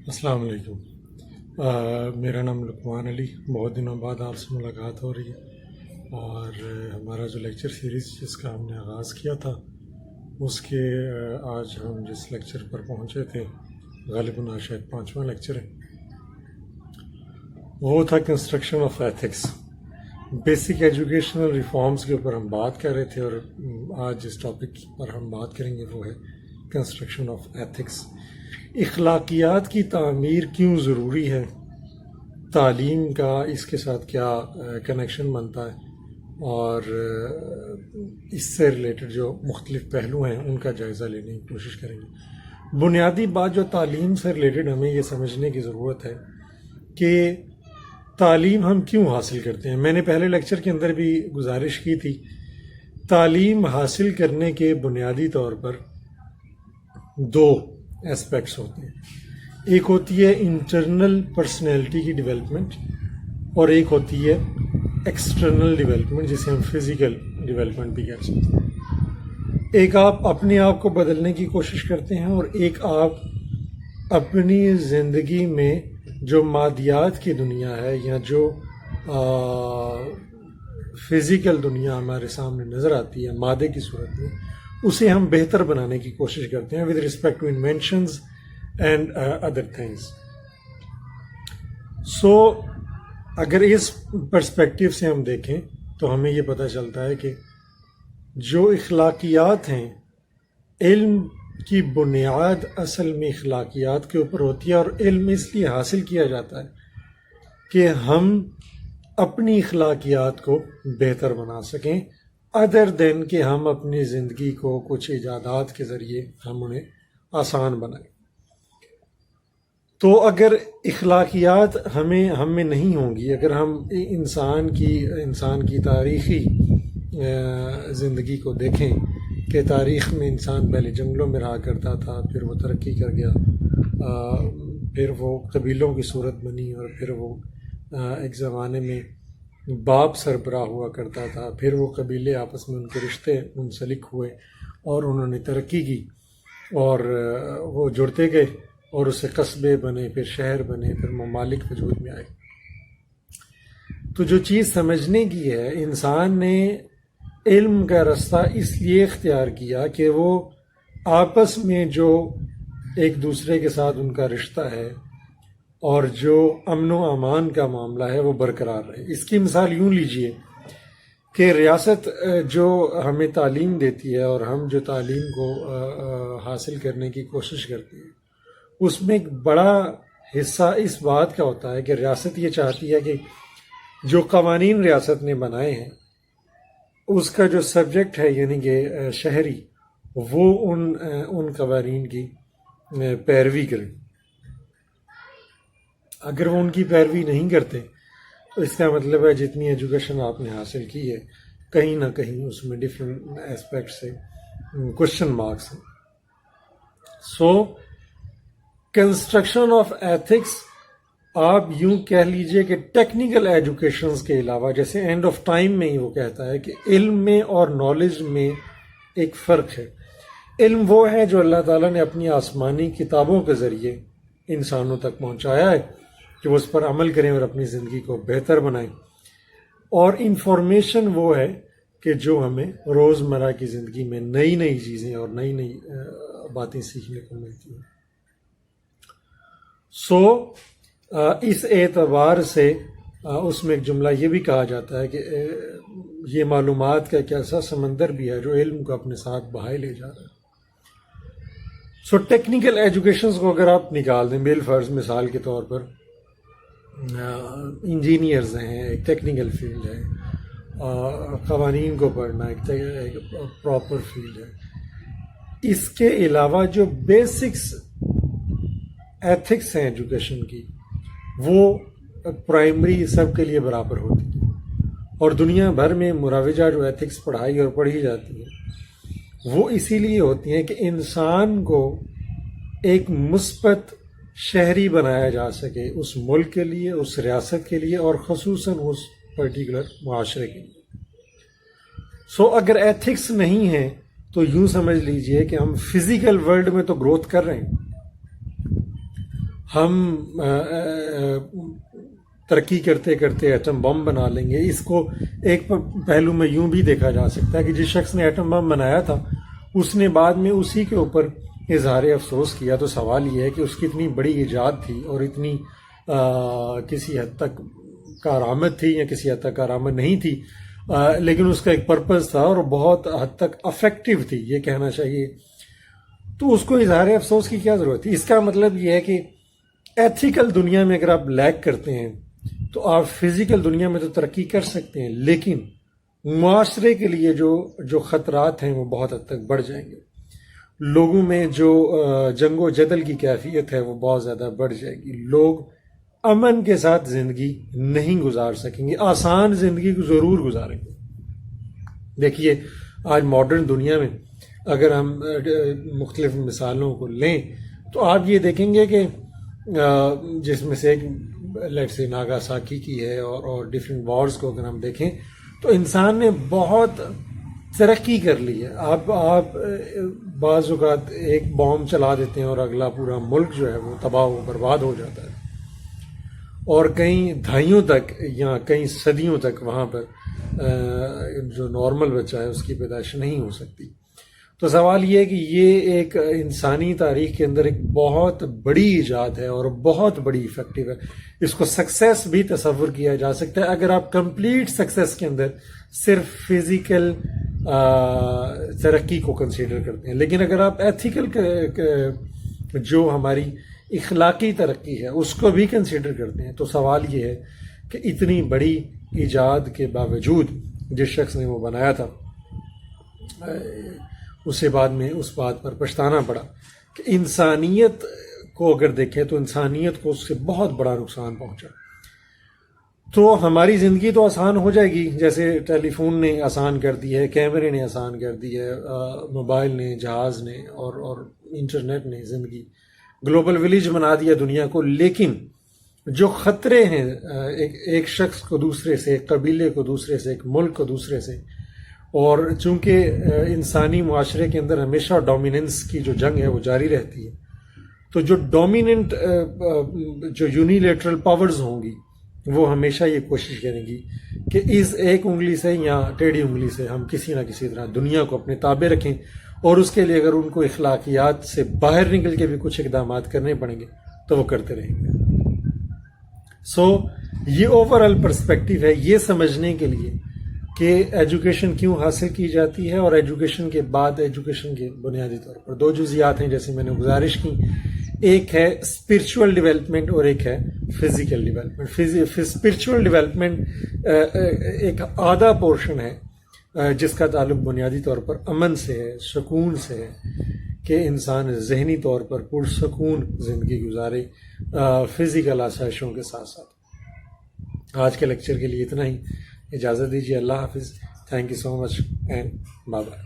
السلام علیکم۔ میرا نام لقمان علی، بہت دنوں بعد آپ سے ملاقات ہو رہی ہے، اور ہمارا جو لیکچر سیریز جس کا ہم نے آغاز کیا تھا اس کے آج ہم جس لیکچر پر پہنچے تھے، غالباً آج شاید 5واں لیکچر ہے، وہ تھا construction of ethics. Basic educational reforms کے اوپر ہم بات کر رہے تھے، اور آج جس ٹاپک پر ہم بات کریں گے وہ ہے کنسٹرکشن آف ایتھکس۔ اخلاقیات کی تعمیر کیوں ضروری ہے، تعلیم کا اس کے ساتھ کیا کنیکشن بنتا ہے، اور اس سے ریلیٹڈ جو مختلف پہلو ہیں ان کا جائزہ لینے کی کوشش کریں گے۔ بنیادی بات جو تعلیم سے ریلیٹڈ ہمیں یہ سمجھنے کی ضرورت ہے کہ تعلیم ہم کیوں حاصل کرتے ہیں۔ میں نے پہلے لیکچر کے اندر بھی گزارش کی تھی، تعلیم حاصل کرنے کے بنیادی طور پر دو اسپیکٹس ہوتے ہیں، ایک ہوتی ہے انٹرنل پرسنالٹی کی ڈیولپمنٹ، اور ایک ہوتی ہے ایکسٹرنل ڈیولپمنٹ جسے ہم فزیکل ڈیولپمنٹ بھی کہہ سکتے ہیں۔ ایک آپ اپنے آپ کو بدلنے کی کوشش کرتے ہیں، اور ایک آپ اپنی زندگی میں جو مادیات کی دنیا ہے یا جو فزیکل دنیا ہمارے سامنے نظر آتی ہے مادے کی صورت میں، اسے ہم بہتر بنانے کی کوشش کرتے ہیں with respect to inventions and other things. So اگر اس پرسپیکٹیو سے ہم دیکھیں تو ہمیں یہ پتہ چلتا ہے کہ جو اخلاقیات ہیں، علم کی بنیاد اصل میں اخلاقیات کے اوپر ہوتی ہے، اور علم اس لیے حاصل کیا جاتا ہے کہ ہم اپنی اخلاقیات کو بہتر بنا سکیں، ادر دین کہ ہم اپنی زندگی کو کچھ ایجادات کے ذریعے ہم انہیں آسان بنائیں۔ تو اگر اخلاقیات ہم میں نہیں ہوں گی، اگر ہم انسان کی تاریخی زندگی کو دیکھیں کہ تاریخ میں انسان پہلے جنگلوں میں رہا کرتا تھا، پھر وہ ترقی کر گیا، پھر وہ قبیلوں کی صورت بنی، اور پھر وہ ایک زمانے میں باپ سربراہ ہوا کرتا تھا، پھر وہ قبیلے آپس میں ان کے رشتے منسلک ہوئے اور انہوں نے ترقی کی، اور وہ جڑتے گئے، اور اس سے قصبے بنے، پھر شہر بنے، پھر ممالک وجود میں آئے۔ تو جو چیز سمجھنے کی ہے، انسان نے علم کا رستہ اس لیے اختیار کیا کہ وہ آپس میں جو ایک دوسرے کے ساتھ ان کا رشتہ ہے اور جو امن و امان کا معاملہ ہے وہ برقرار رہے۔ اس کی مثال یوں لیجئے کہ ریاست جو ہمیں تعلیم دیتی ہے اور ہم جو تعلیم کو حاصل کرنے کی کوشش کرتے ہیں، اس میں ایک بڑا حصہ اس بات کا ہوتا ہے کہ ریاست یہ چاہتی ہے کہ جو قوانین ریاست نے بنائے ہیں اس کا جو سبجیکٹ ہے، یعنی کہ شہری، وہ ان قوانین کی پیروی کریں۔ اگر وہ ان کی پیروی نہیں کرتے تو اس کا مطلب ہے جتنی ایجوکیشن آپ نے حاصل کی ہے، کہیں نہ کہیں اس میں ڈفرینٹ اسپیکٹ سے کوشچن مارکس ہیں۔ سو کنسٹرکشن آف ایتھکس، آپ یوں کہہ لیجئے کہ ٹیکنیکل ایجوکیشنز کے علاوہ، جیسے اینڈ آف ٹائم میں ہی وہ کہتا ہے کہ علم میں اور نالج میں ایک فرق ہے۔ علم وہ ہے جو اللہ تعالیٰ نے اپنی آسمانی کتابوں کے ذریعے انسانوں تک پہنچایا ہے کہ وہ اس پر عمل کریں اور اپنی زندگی کو بہتر بنائیں، اور انفارمیشن وہ ہے کہ جو ہمیں روزمرہ کی زندگی میں نئی نئی چیزیں اور نئی نئی باتیں سیکھنے کو ملتی ہیں۔ سو اس اعتبار سے اس میں ایک جملہ یہ بھی کہا جاتا ہے کہ یہ معلومات کا ایک ایسا سمندر بھی ہے جو علم کو اپنے ساتھ بہائے لے جا رہا ہے۔ سو ٹیکنیکل ایجوکیشنز کو اگر آپ نکال دیں، بالفرض مثال کے طور پر انجینئرز ہیں، ایک ٹیکنیکل فیلڈ ہے، قوانین کو پڑھنا ایک پراپر فیلڈ ہے۔ اس کے علاوہ جو بیسکس ایتھکس ہیں ایجوکیشن کی، وہ پرائمری سب کے لیے برابر ہوتی ہے، اور دنیا بھر میں مروجہ جو ایتھکس پڑھائی اور پڑھی جاتی ہے وہ اسی لیے ہوتی ہیں کہ انسان کو ایک مثبت شہری بنایا جا سکے اس ملک کے لیے، اس ریاست کے لیے، اور خصوصاً اس پرٹیکولر معاشرے کے لیے۔ سو اگر ایتھکس نہیں ہیں تو یوں سمجھ لیجئے کہ ہم فزیکل ورلڈ میں تو گروتھ کر رہے ہیں، ہم ترقی کرتے کرتے ایٹم بم بنا لیں گے. اس کو ایک پہلو میں یوں بھی دیکھا جا سکتا ہے کہ جس شخص نے ایٹم بم بنایا تھا اس نے بعد میں اسی کے اوپر اظہار افسوس کیا. تو سوال یہ ہے کہ اس کی اتنی بڑی ایجاد تھی اور اتنی کسی حد تک کارآمد تھی یا کسی حد تک کارآمد نہیں تھی، لیکن اس کا ایک پرپز تھا اور بہت حد تک افیکٹو تھی یہ کہنا چاہیے. تو اس کو اظہار افسوس کی کیا ضرورت تھی؟ اس کا مطلب یہ ہے کہ ایتھیکل دنیا میں اگر آپ لیک کرتے ہیں تو آپ فزیکل دنیا میں تو ترقی کر سکتے ہیں، لیکن معاشرے کے لیے جو خطرات ہیں وہ بہت حد تک بڑھ جائیں گے. لوگوں میں جو جنگ و جدل کی کیفیت ہے وہ بہت زیادہ بڑھ جائے گی. لوگ امن کے ساتھ زندگی نہیں گزار سکیں گے، آسان زندگی کو ضرور گزاریں گے. دیکھیے آج ماڈرن دنیا میں اگر ہم مختلف مثالوں کو لیں تو آپ یہ دیکھیں گے کہ جس میں سے ایک لیٹ سے ناگاساکی کی ہے اور ڈفرینٹ وارز کو اگر ہم دیکھیں تو انسان نے بہت ترقی کر لی ہے. آپ بعض اوقات ایک بام چلا دیتے ہیں اور اگلا پورا ملک جو ہے وہ تباہ و برباد ہو جاتا ہے، اور کئی دہائیوں تک یا کئی صدیوں تک وہاں پر جو نارمل بچہ ہے اس کی پیدائش نہیں ہو سکتی. تو سوال یہ ہے کہ یہ ایک انسانی تاریخ کے اندر ایک بہت بڑی ایجاد ہے اور بہت بڑی ایفیکٹو ہے. اس کو سکسیس بھی تصور کیا جا سکتا ہے اگر آپ کمپلیٹ سکسیس کے اندر صرف فزیکل ترقی کو کنسیڈر کرتے ہیں. لیکن اگر آپ ایتھیکل جو ہماری اخلاقی ترقی ہے اس کو بھی کنسیڈر کرتے ہیں تو سوال یہ ہے کہ اتنی بڑی ایجاد کے باوجود جس شخص نے وہ بنایا تھا اسے بعد میں اس بات پر پچھتانا پڑا کہ انسانیت کو اگر دیکھیں تو انسانیت کو اس سے بہت بڑا نقصان پہنچا. تو ہماری زندگی تو آسان ہو جائے گی، جیسے ٹیلی فون نے آسان کر دی ہے، کیمرے نے آسان کر دی ہے، موبائل نے، جہاز نے اور انٹرنیٹ نے زندگی گلوبل ولیج بنا دیا دنیا کو. لیکن جو خطرے ہیں ایک شخص کو دوسرے سے، ایک قبیلے کو دوسرے سے، ایک ملک کو دوسرے سے، اور چونکہ انسانی معاشرے کے اندر ہمیشہ ڈومیننس کی جو جنگ ہے وہ جاری رہتی ہے، تو جو ڈومیننٹ جو یونیلیٹرل پاورز ہوں گی وہ ہمیشہ یہ کوشش کریں گی کہ اس ایک انگلی سے یا ٹیڑھی انگلی سے ہم کسی نہ کسی طرح دنیا کو اپنے تابع رکھیں، اور اس کے لیے اگر ان کو اخلاقیات سے باہر نکل کے بھی کچھ اقدامات کرنے پڑیں گے تو وہ کرتے رہیں گے. یہ اوور آل پرسپیکٹو ہے یہ سمجھنے کے لیے کہ ایجوکیشن کیوں حاصل کی جاتی ہے، اور ایجوکیشن کے بعد ایجوکیشن کے بنیادی طور پر دو جزیات ہیں جیسے میں نے گزارش کی، ایک ہے اسپرچول ڈیولپمنٹ اور ایک ہے فزیکل ڈیولپمنٹ. اسپرچول ڈیولپمنٹ ایک آدھا پورشن ہے جس کا تعلق بنیادی طور پر امن سے ہے، سکون سے ہے، کہ انسان ذہنی طور پر پرسکون زندگی گزارے فزیکل آسائشوں کے ساتھ ساتھ. آج کے لیکچر کے لیے اتنا ہی، اجازت دیجیے. اللہ حافظ. Thank you so much and bye bye.